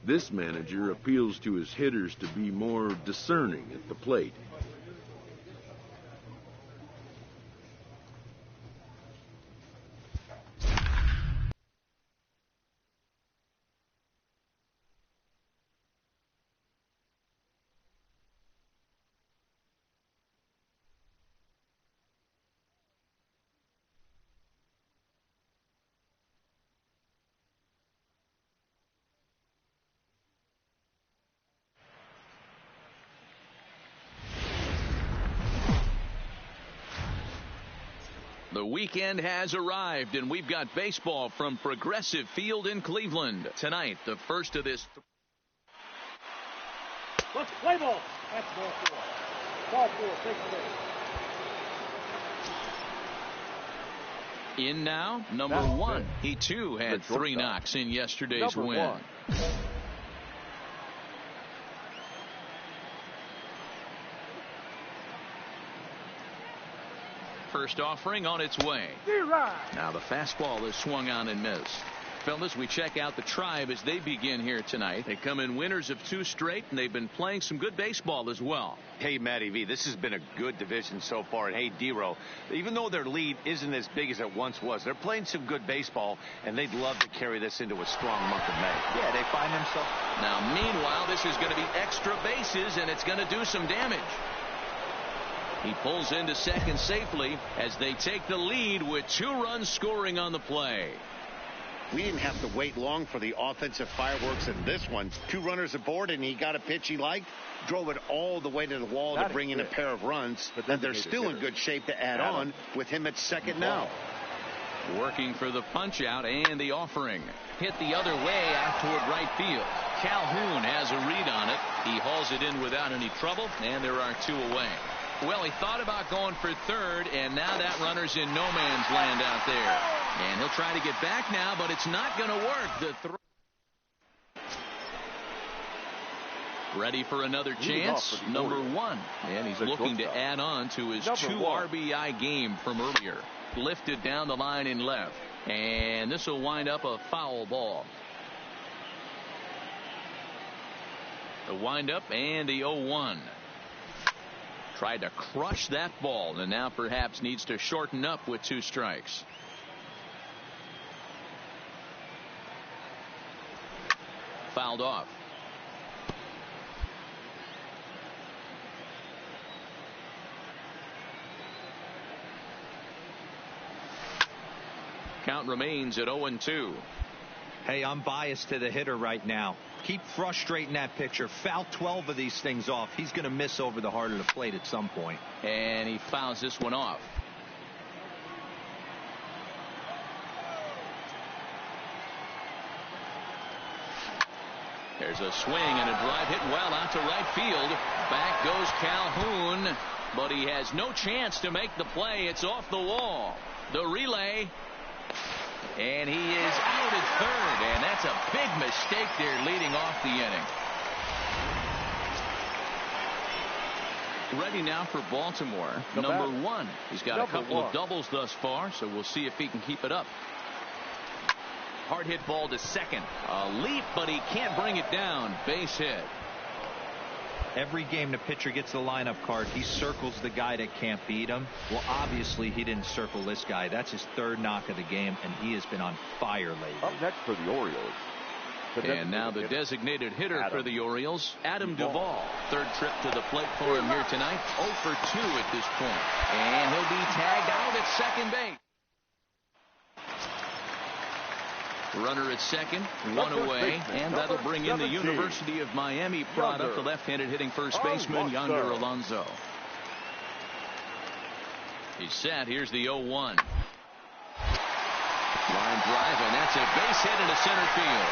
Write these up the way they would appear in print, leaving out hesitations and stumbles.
This manager appeals to his hitters to be more discerning at the plate. The weekend has arrived, and we've got baseball from Progressive Field in Cleveland. Tonight, the first of this. Let's play ball. That's ball four. Ball four, take it away. In now, number one. He, too, had 3 knocks in yesterday's win. First offering on its way. Now the fastball is swung on and missed. Fellas, we check out the Tribe as they begin here tonight. They come in winners of 2 straight, and they've been playing some good baseball as well. Hey, Matty V, this has been a good division so far. And hey, D-Row, even though their lead isn't as big as it once was, they're playing some good baseball, and they'd love to carry this into a strong month of May. Yeah, they find themselves. Now, meanwhile, this is going to be extra bases, and it's going to do some damage. He pulls into second safely as they take the lead with 2 runs scoring on the play. We didn't have to wait long for the offensive fireworks in this one. 2 runners aboard, and he got a pitch he liked, drove it all the way to the wall to bring in a pair of runs. But then they're still in good shape to add on with him at second now. Working for the punch out and the offering. Hit the other way out toward right field. Calhoun has a read on it. He hauls it in without any trouble, and there are 2 away. Well, he thought about going for third, and now that runner's in no man's land out there. And he'll try to get back now, but it's not going to work. The throw. Ready for another chance. Number 1. And he's looking to add on to his 2 RBI game from earlier. Lifted down the line in left. And this will wind up a foul ball. The windup and the 0-1. Tried to crush that ball, and now perhaps needs to shorten up with 2 strikes. Fouled off. Count remains at 0-2. Hey, I'm biased to the hitter right now. Keep frustrating that pitcher. Foul 12 of these things off. He's going to miss over the heart of the plate at some point. And he fouls this one off. There's a swing and a drive hit well out to right field. Back goes Calhoun, but he has no chance to make the play. It's off the wall. The relay. And he is out at third, and that's a big mistake there leading off the inning. Ready now for Baltimore. Number 1. He's got a couple of doubles thus far, so we'll see if he can keep it up. Hard hit ball to second. A leap, but he can't bring it down. Base hit. Every game the pitcher gets the lineup card, he circles the guy that can't beat him. Well, obviously he didn't circle this guy. That's his 3rd knock of the game, and he has been on fire lately. Up next for the Orioles. And now the designated hitter for the Orioles, Adam Duvall. 3rd trip to the plate for him here tonight. 0 for 2 at this point. And he'll be tagged out at second base. Runner at second, 1 away, and that'll bring in the University of Miami product, the left-handed hitting first baseman, Yonder Alonso. He's set. Here's the 0-1. Line drive, and that's a base hit into center field.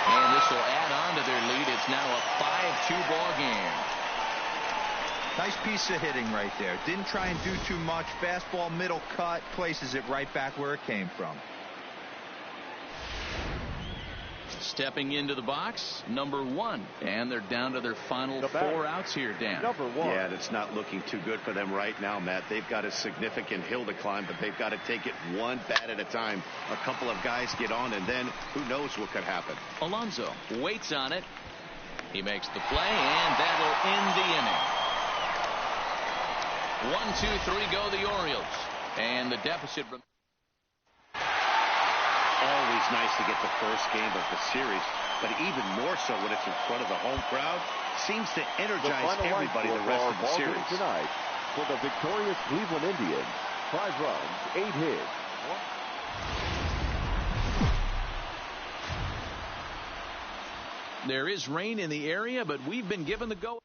And this will add on to their lead. It's now a 5-2 ball game. Nice piece of hitting right there. Didn't try and do too much. Fastball, middle cut, places it right back where it came from. Stepping into the box, number 1. And they're down to their final 4 outs here, Dan. Number 1. Yeah, that's not looking too good for them right now, Matt. They've got a significant hill to climb, but they've got to take it one bat at a time. A couple of guys get on, and then who knows what could happen. Alonso waits on it. He makes the play, and that'll end the inning. 1, 2, 3 go the Orioles. And the deficit. Always nice to get the first game of the series, but even more so when it's in front of the home crowd. Seems to energize everybody the rest of the series. Tonight for the victorious Cleveland Indians. 5 runs, 8 hits. There is rain in the area, but we've been given the go.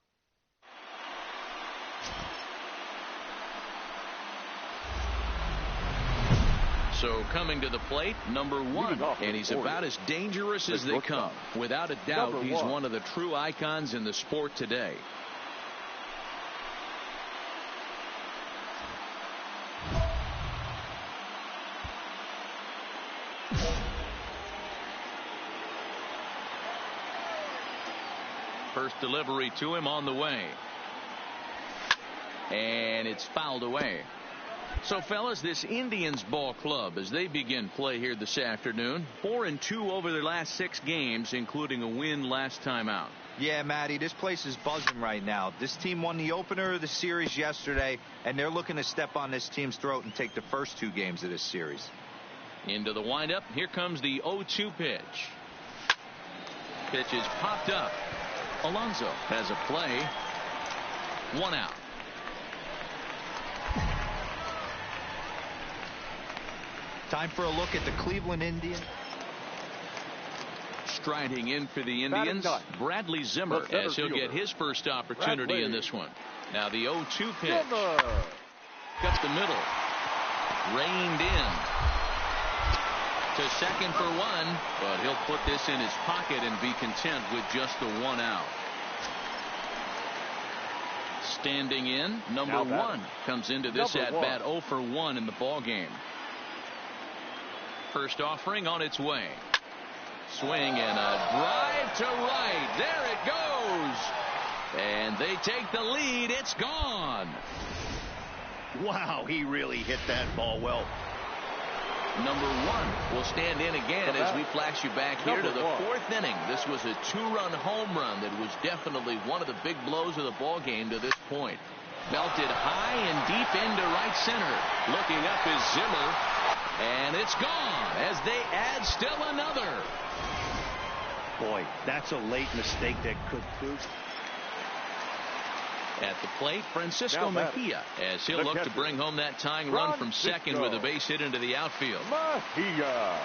So coming to the plate, number 1, and he's about as dangerous as they come. Without a doubt, he's one of the true icons in the sport today. First delivery to him on the way. And it's fouled away. So, fellas, this Indians ball club, as they begin play here this afternoon, 4-2 over their last 6 games, including a win last time out. Yeah, Matty, this place is buzzing right now. This team won the opener of the series yesterday, and they're looking to step on this team's throat and take the first 2 games of this series. Into the windup. Here comes the 0-2 pitch. Pitch is popped up. Alonso has a play. 1 out. Time for a look at the Cleveland Indians. Striding in for the Indians, Bradley Zimmer, as he'll get his first opportunity in this one. Now the 0-2 pitch. Cut the middle. Reined in. To second for 1, but he'll put this in his pocket and be content with just the 1 out. Standing in, number 1 comes into this at-bat 0 for 1 in the ball game. First offering on its way. Swing and a drive to right. There it goes. And they take the lead. It's gone. Wow, he really hit that ball well. Number 1 will stand in again as we flash you back here to the 4th inning. This was a 2-run home run that was definitely one of the big blows of the ball game to this point. Belted high and deep into right center. Looking up is Zimmer. And it's gone as they add still another. Boy, that's a late mistake that could prove. At the plate, Francisco Mejia, as he'll look to bring home that tying run from second with a base hit into the outfield. Mejia.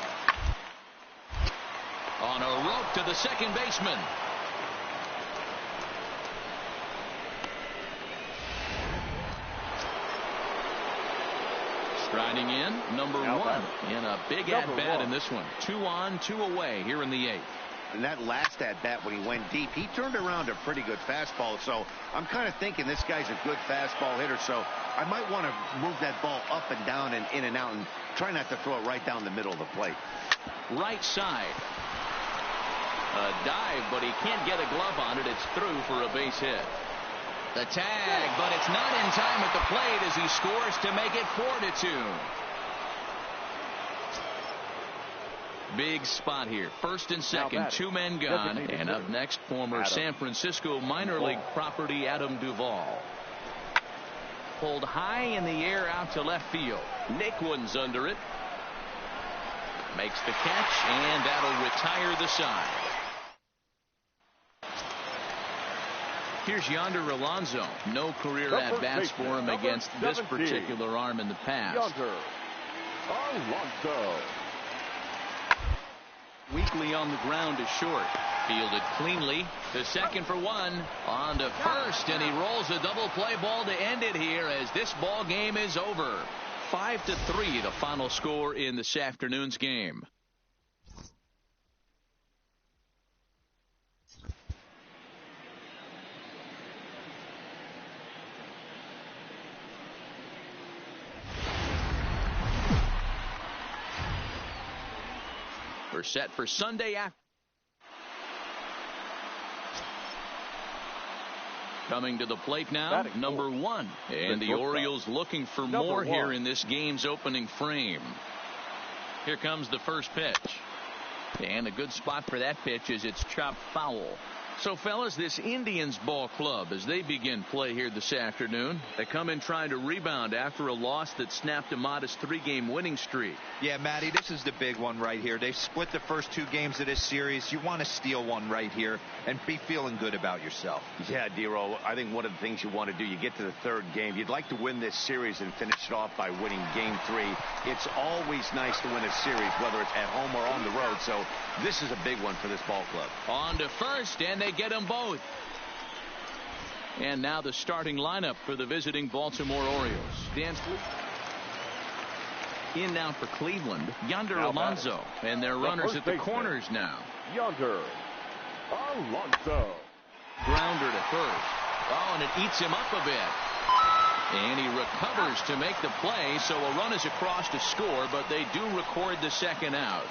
On a rope to the second baseman. Striding in, number 1, in a big at-bat in this one. 2 on, 2 away here in the 8th. And that last at-bat when he went deep, he turned around a pretty good fastball. So I'm kind of thinking this guy's a good fastball hitter. So I might want to move that ball up and down and in and out and try not to throw it right down the middle of the plate. Right side. A dive, but he can't get a glove on it. It's through for a base hit. The tag, but it's not in time at the plate as he scores to make it 4-2. Big spot here. First and second, 2 men gone. And up next, former San Francisco minor league property Adam Duvall. Pulled high in the air out to left field. Naquin's under it. Makes the catch, and that'll retire the side. Here's Yonder Alonso. No career at-bats for him against this particular arm in the past. Yonder Alonso. Weakly on the ground is short. Fielded cleanly. To second for 1. On to first, and he rolls a double play ball to end it here as this ball game is over. 5-3 the final score in this afternoon's game. We're set for Sunday afternoon. Coming to the plate now, number 1. And the Orioles looking for more here in this game's opening frame. Here comes the first pitch. And a good spot for that pitch is it's chopped foul. So, fellas, this Indians ball club, as they begin play here this afternoon, they come in trying to rebound after a loss that snapped a modest 3-game winning streak. Yeah, Matty, this is the big one right here. They've split the first 2 games of this series. You want to steal one right here and be feeling good about yourself. Yeah, Dero, I think one of the things you want to do, you get to the 3rd game, you'd like to win this series and finish it off by winning game 3. It's always nice to win a series, whether it's at home or on the road. So this is a big one for this ball club. On to first, and they get them both. And now the starting lineup for the visiting Baltimore Orioles. Dan in now for Cleveland, Yonder Alonso, and their runners at the corners now. Yonder Alonso. Grounder to first. Oh, and it eats him up a bit. And he recovers to make the play, so a run is across to score, but they do record the second out.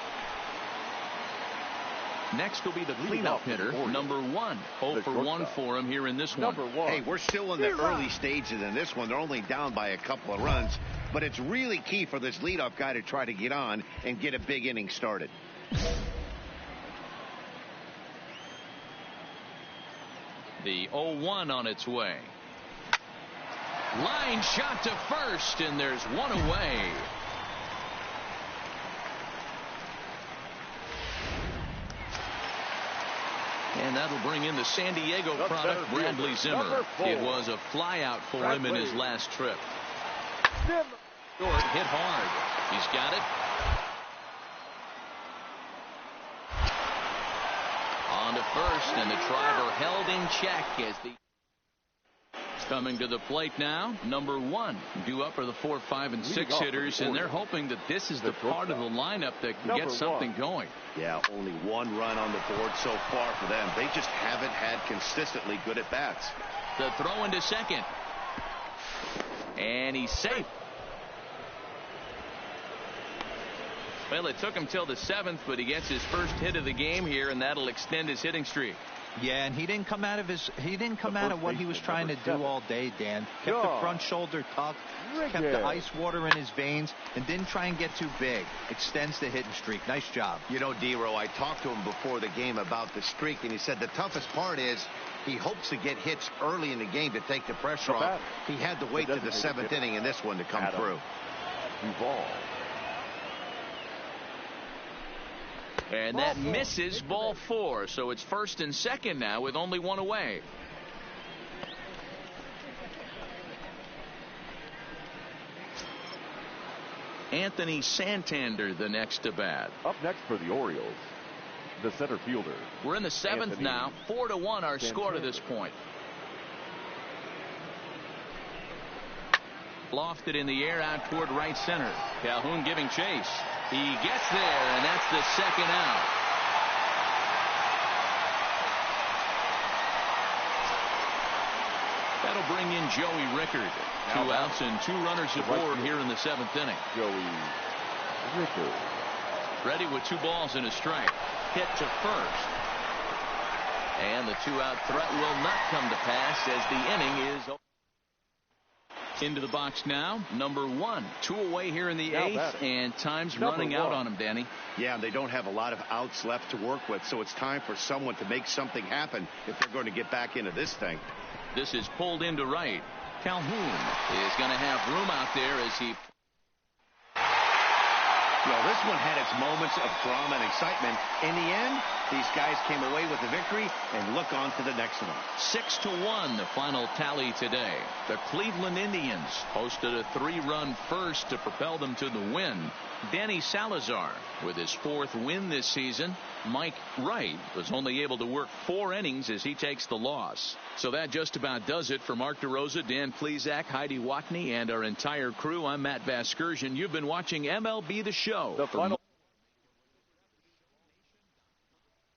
Next will be the cleanup hitter, number 1. 0 for 1 for him here in this one. Hey, we're still in the early stages in this one. They're only down by a couple of runs, but it's really key for this leadoff guy to try to get on and get a big inning started. The 0-1 on its way. Line shot to first, and there's one away. And that'll bring in the San Diego product, Bradley Zimmer. It was a flyout for him in his last trip. Short, hit hard. He's got it. On to first, and the driver held in check as the coming to the plate now, number 1. Due up for the 4, 5, and 6 hitters, and they're hoping that this is the part of the lineup that can get something going. Yeah, only 1 run on the board so far for them. They just haven't had consistently good at bats. The throw into second. And he's safe. Well, it took him till the 7th, but he gets his first hit of the game here, and that'll extend his hitting streak. Yeah, and he didn't come out of what he was trying to do all day, Dan. Kept the front shoulder tucked, kept the ice water in his veins, and didn't try and get too big. Extends the hitting streak. Nice job. You know, Dero, I talked to him before the game about the streak, and he said the toughest part is he hopes to get hits early in the game to take the pressure off. He had to wait to the 7th inning in this one to come through. And that misses ball 4. So it's first and second now with only 1 away. Anthony Santander the next to bat. Up next for the Orioles, the center fielder. We're in the 7th now. 4-1 our score to this point. Lofted in the air out toward right center. Calhoun giving chase. He gets there, and that's the second out. That'll bring in Joey Rickard. 2 outs and 2 runners aboard here in the 7th inning. Joey Rickard. Ready with 2 balls and a strike. Hit to first. And the 2-out threat will not come to pass as the inning is over. Into the box now, number 1. 2 away here in the 8th, and time's running out on him, Danny. Yeah, they don't have a lot of outs left to work with, so it's time for someone to make something happen if they're going to get back into this thing. This is pulled into right. Calhoun is going to have room out there as he... Well, this one had its moments of drama and excitement. In the end, these guys came away with the victory and look on to the next one. 6-1 the final tally today. The Cleveland Indians posted a 3-run first to propel them to the win. Danny Salazar with his 4th win this season. Mike Wright was only able to work 4 innings as he takes the loss. So that just about does it for Mark DeRosa, Dan Plesac, Heidi Watney, and our entire crew. I'm Matt Vasgersian. You've been watching MLB The Show. The final